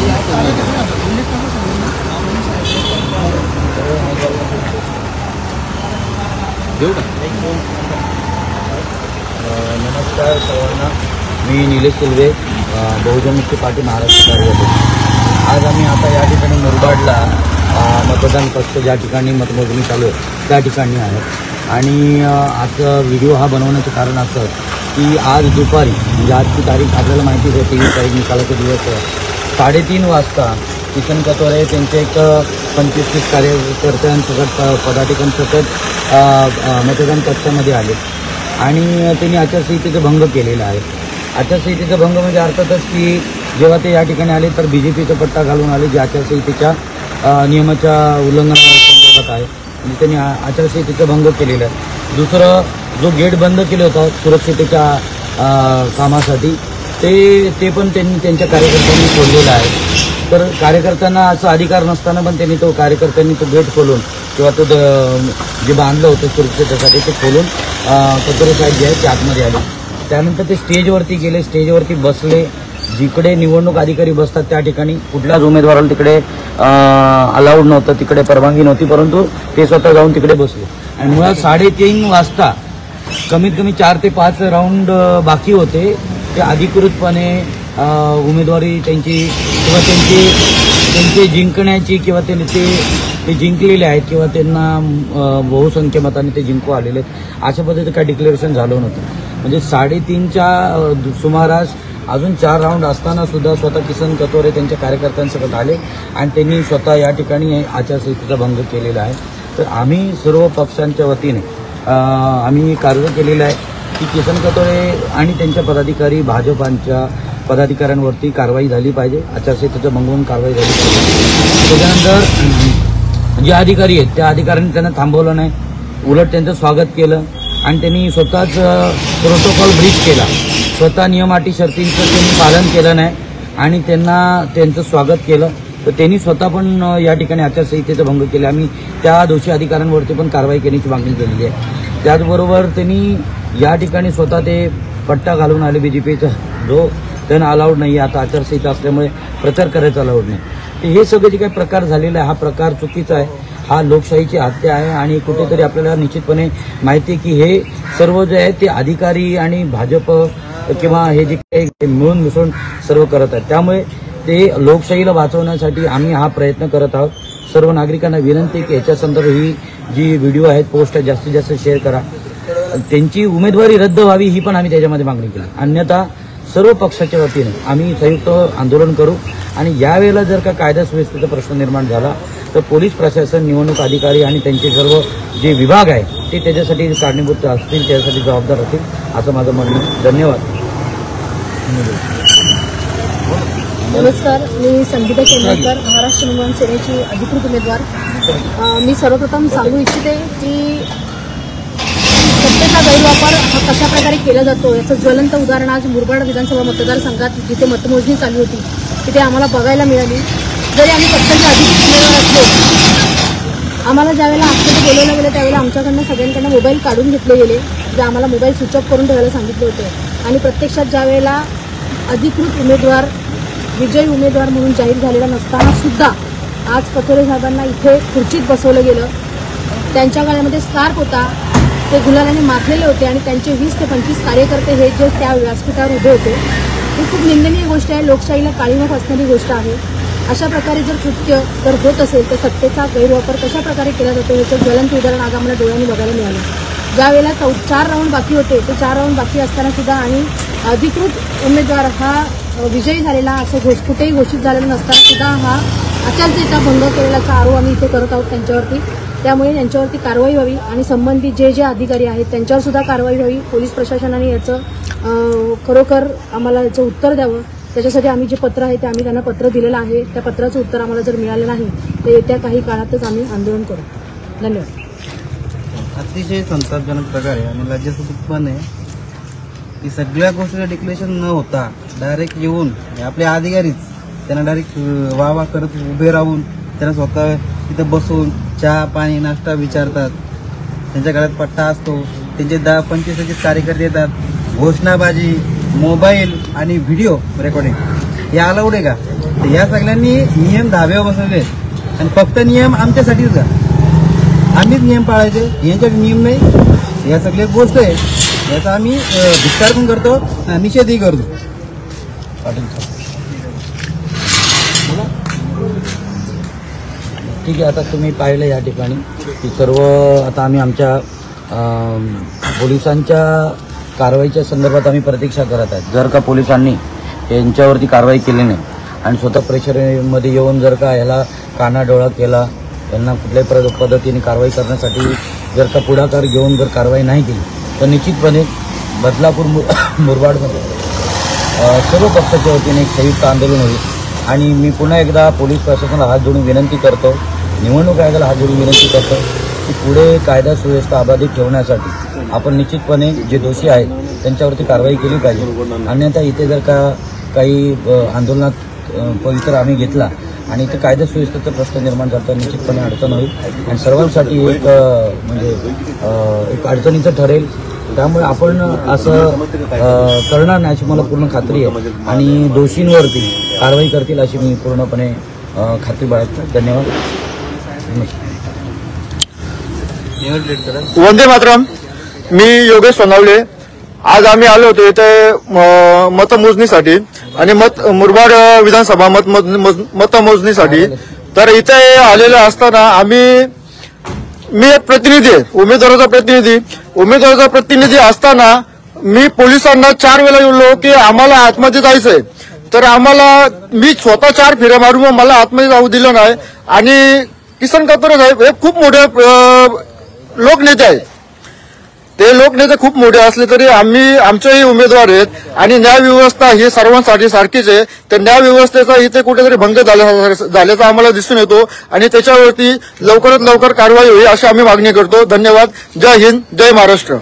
नमस्कार सर्वांना, मी निलेश सुलवे, बहुजन मुक्ती पार्टी महाराष्ट्र कार्यालय। आज आम्ही आता या ठिकाणी मुरबाडला मतदान कक्ष ज्या ठिकाणी मतमोजणी चालू आहे त्या ठिकाणी आहे। आणि आता व्हिडिओ हा बनवण्याचं कारण असं की आज दुपारी म्हणजे आजची तारीख आपल्याला माहितीच आहे, 23 तारीख निकालाचा दिवस आहे। 3:30 वाजता किसन कतोरे त्यांचे एक 25-30 कार्यकर्त्यांसकट पदाधिकाऱ्यांसकट मतदान कक्षामध्ये आले आणि त्यांनी आचारसंहितेचा भंग केलेला आहे। आचारसंहितेचा भंग म्हणजे अर्थातच की जेव्हा ते या ठिकाणी आले तर BJPचा पट्टा घालून आले, जे आचारसंहितेच्या नियमाच्या उल्लंघनासंदर्भात आहे। म्हणजे त्यांनी आचारसंहितेचा भंग केलेला आहे। दुसरं, जो गेट बंद केलं होतं सुरक्षितेच्या कामासाठी ते पण त्यांनी त्यांच्या कार्यकर्त्यांनी खोललेला आहे। तर कार्यकर्त्यांना असा अधिकार नसताना पण कार्यकर्त्यांनी तो गेट खोलून किंवा तो जे बांधलं होतं सुरक्षितेसाठी ते खोलून कतोरे साहेब जे आहे ते आतमध्ये आले। त्यानंतर ते स्टेजवरती गेले, स्टेजवरती बसले। जिकडे निवडणूक अधिकारी बसतात त्या ठिकाणी कुठल्याच उमेदवाराला तिकडे अलाउड नव्हतं, तिकडे परवानगी नव्हती, परंतु ते स्वतः जाऊन तिकडे बसले। आणि मुळात 3:30 वाजता कमीत कमी 4 ते 5 राऊंड बाकी होते, ते अधिकृतपणे उमेदवारी त्यांची किंवा त्यांचे जिंकण्याची किंवा ते जिंकलेले आहेत किंवा त्यांना बहुसंख्य मताने ते जिंकू आलेले आहेत अशा पद्धतीचं काय डिक्लेरेशन झालं नव्हतं। म्हणजे 3:30च्या सुमारास अजून 4 राऊंड असताना सुद्धा स्वतः किसन कतोरे त्यांच्या कार्यकर्त्यांसकट आले आणि त्यांनी स्वतः या ठिकाणी आचारसंहितेचा भंग केलेला आहे। तर आम्ही सर्व पक्षांच्या वतीने आम्ही कार्य केलेलं आहे की किसन कतोरे आणि त्यांच्या पदाधिकारी भाजपांच्या पदाधिकाऱ्यांवरती कारवाई झाली पाहिजे, आचारसंहितेचा भंग होऊन कारवाई झाली पाहिजे। त्याच्यानंतर जे अधिकारी आहेत त्या अधिकाऱ्यांनी त्यांना थांबवलं नाही, उलट त्यांचं स्वागत केलं आणि त्यांनी स्वतःच प्रोटोकॉल ब्रीच केला, स्वतः नियम अटी शर्तींचं त्यांनी पालन केलं नाही आणि त्यांचं स्वागत केलं। तर त्यांनी स्वतः पण या ठिकाणी आचारसंहितेचा भंग केला। आम्ही त्या दोषी अधिकाऱ्यांवरती पण कारवाई करण्याची मागणी केलेली आहे। त्याचबरोबर त्यांनी या ठिकाणी स्वतः ते पट्टा घालून आले BJPचा, जो त्यांना अलाउड नाही आहे, आता आचारसंहिता असल्यामुळे प्रचार करायचा अलाउड नाही। तर हे सगळे जे काही प्रकार झालेला आहे हा प्रकार चुकीचा आहे, हा लोकशाहीची हत्या आहे आणि कुठेतरी आपल्याला निश्चितपणे माहिती आहे की हे सर्व जे आहे ते अधिकारी आणि भाजप किंवा हे जे काही मिळून मिसळून सर्व करत आहेत। त्यामुळे ते लोकशाहीला वाचवण्यासाठी आम्ही हा प्रयत्न करत आहोत। सर्व नागरिकांना विनंती की याच्या संदर्भात ही जी व्हिडिओ आहेत, पोस्ट आहे, जास्तीत जास्त शेअर करा। त्यांची उमेदवारी रद्द व्हावी ही पण आम्ही त्याच्यामध्ये मागणी केली, अन्यथा सर्व पक्षाच्या वतीने आम्ही संयुक्त आंदोलन करू। आणि यावेळेला जर का कायदा सुव्यवस्थेचा प्रश्न निर्माण झाला तर पोलीस प्रशासन, निवडणूक अधिकारी आणि त्यांचे सर्व जे विभाग आहे ते त्याच्यासाठी कारणीभूत असतील, त्याच्यासाठी जबाबदार असतील असं माझं म्हणणं आहे। धन्यवाद। नमस्कार, मी संगीता केंद्रेकर, महाराष्ट्र नवनिर्माण सेनेची अधिकृत उमेदवार। मी सर्वप्रथम सांगू इच्छिते की सत्तेचा गैरवापर हा कशा प्रकारे केला जातो याचं ज्वलंत उदाहरण आज मुरबाड विधानसभा मतदारसंघात जिथे मतमोजणी चालू होती तिथे आम्हाला बघायला मिळाली। जरी आम्ही पक्षाचे अधिकृत उमेदवार असलो, आम्हाला ज्यावेळेला आतमध्ये बोलवलं गेलं त्यावेळेला आमच्याकडनं सगळ्यांकडनं मोबाईल काढून घेतले गेले, जे आम्हाला मोबाईल स्विच ऑफ करून ठेवायला सांगितले होते। आणि प्रत्यक्षात ज्यावेळेला अधिकृत उमेदवार, विजयी उमेदवार म्हणून जाहीर झालेला नसताना सुद्धा आज कतोरे साहेबांना इथे खुर्चीत बसवलं गेलं। त्यांच्या गळ्यामध्ये स्कार्फ होता, ते गुलालाने माखलेले होते आणि त्यांचे 20 ते 25 कार्यकर्ते हे जे त्या व्यासपीठावर उभे होते, ही खूप निंदनीय गोष्ट आहे, लोकशाहीला काळीमा फासणारी गोष्ट आहे। अशा प्रकारे जर कृत्य जर होत असेल तर सत्तेचा गैरवापर कशा प्रकारे केला जातो याचं ज्वलंत उदाहरण आज आम्हाला डोळ्यांनी बघायला मिळालं। ज्यावेळेला 4 राऊंड बाकी होते ते 4 राऊंड बाकी असताना सुद्धा आणि अधिकृत उमेदवार हा विजयी झालेला असं कुठेही घोषित झालेला नसताना सुद्धा हा आचारसंहिता भंग केलेल्याचा आरोप आम्ही इथे करत आहोत त्यांच्यावरती। त्यामुळे यांच्यावरती कारवाई व्हावी आणि संबंधित जे अधिकारी आहेत त्यांच्यावर सुद्धा कारवाई व्हावी। पोलीस प्रशासनाने याचं खरोखर आम्हाला याचं उत्तर द्यावं। त्याच्यासाठी आम्ही जे पत्र आहे ते आम्ही त्यांना पत्र दिलेलं आहे, त्या पत्राचं उत्तर आम्हाला जर मिळालं नाही तर येत्या काही काळातच आम्ही आंदोलन करू। धन्यवाद। अतिशय संतापजनक प्रकारे आणि लज्जास्पद पण आहे की सगळ्या गोष्टीला डिक्लेरेशन न होता डायरेक्ट येऊन आपले अधिकारीच त्यांना डायरेक्ट वाह करत उभे राहून त्यांना स्वतः तिथे बसून चहा पाणी नाश्ता विचारतात। त्यांच्या गळ्यात पट्टा असतो, त्यांचे 10-25 कार्यकर्ते येतात, घोषणाबाजी, मोबाईल आणि व्हिडिओ रेकॉर्डिंग हे अलाउड आहे का? तर या सगळ्यांनी नियम धाब्यावर बसवले आणि फक्त नियम आमच्यासाठीच का? आम्हीच नियम पाळायचे, यांच्याकडे नियम नाही. या सगळ्या गोष्ट आहे, याचा आम्ही धिक्कार पण करतो, निषेधही करतो. पाटील ठीक आहे. आता तुम्ही पाहिलं या ठिकाणी की सर्व आता आम्ही आमच्या पोलिसांच्या कारवाईच्या संदर्भात आम्ही प्रतीक्षा करत आहेत. जर का पोलिसांनी यांच्यावरती कारवाई केली नाही आणि स्वतः प्रेशरमध्ये येऊन जर का याला कानाडोळा केला, यांना कुठल्याही पद्धतीने कारवाई करण्यासाठी जर का पुढाकार घेऊन जर कारवाई नाही केली तर निश्चितपणे बदलापूर मुरबाडमध्ये सर्व पक्षाच्या वतीने एक संयुक्त आंदोलन होईल. आणि मी पुन्हा एकदा पोलीस प्रशासनाला हात जोडून विनंती करतो, निवडणूक आयोगाला हात जोडून विनंती करतो की पुढे कायदा सुव्यवस्था अबाधित ठेवण्यासाठी आपण निश्चितपणे जे दोषी आहेत त्यांच्यावरती कारवाई केली पाहिजे. अन्यथा इथे जर का काही आंदोलनात पवित्र आम्ही घेतला आणि इथे कायदा सुव्यवस्थेचा प्रश्न निर्माण करता निश्चितपणे अडचण होईल आणि सर्वांसाठी एक म्हणजे एक अडचणीचं ठरेल. त्यामुळे आपण असं करणार नाही अशी मला पूर्ण खात्री आहे आणि दोषींवरती कारवाई करतील अशी मी पूर्णपणे खात्री बाळगतो. धन्यवाद. वंदे मातरम. मी योगेश सोनावले. आज आम्ही आलो होतो इथे मतमोजणीसाठी आणि मुरबाड विधानसभा मतमोजणीसाठी. तर इथे आलेले असताना मी एक प्रतिनिधी आहे, उमेदवाराचा प्रतिनिधी असताना मी पोलिसांना 4 वेळा बोललो की आम्हाला आतमध्ये जायचंय. तर मी स्वतः 4 फेऱ्या मारून मला आतमध्ये जाऊ दिलं नाही. आणि किसन कथोरे साहेब हे खूप मोठे लोकनेते आहेत. ते लोकनेते खूप मोठे असले तरी आमचेही उमेदवार आहेत आणि न्यायव्यवस्था ही सर्वांसाठी सारखीच आहे. तर न्यायव्यवस्थेचा इथे कुठेतरी भंग झाल्याचा आम्हाला दिसून येतो आणि त्याच्यावरती लवकरात लवकर कारवाई होईल अशी आम्ही मागणी करतो. धन्यवाद. जय हिंद, जय महाराष्ट्र.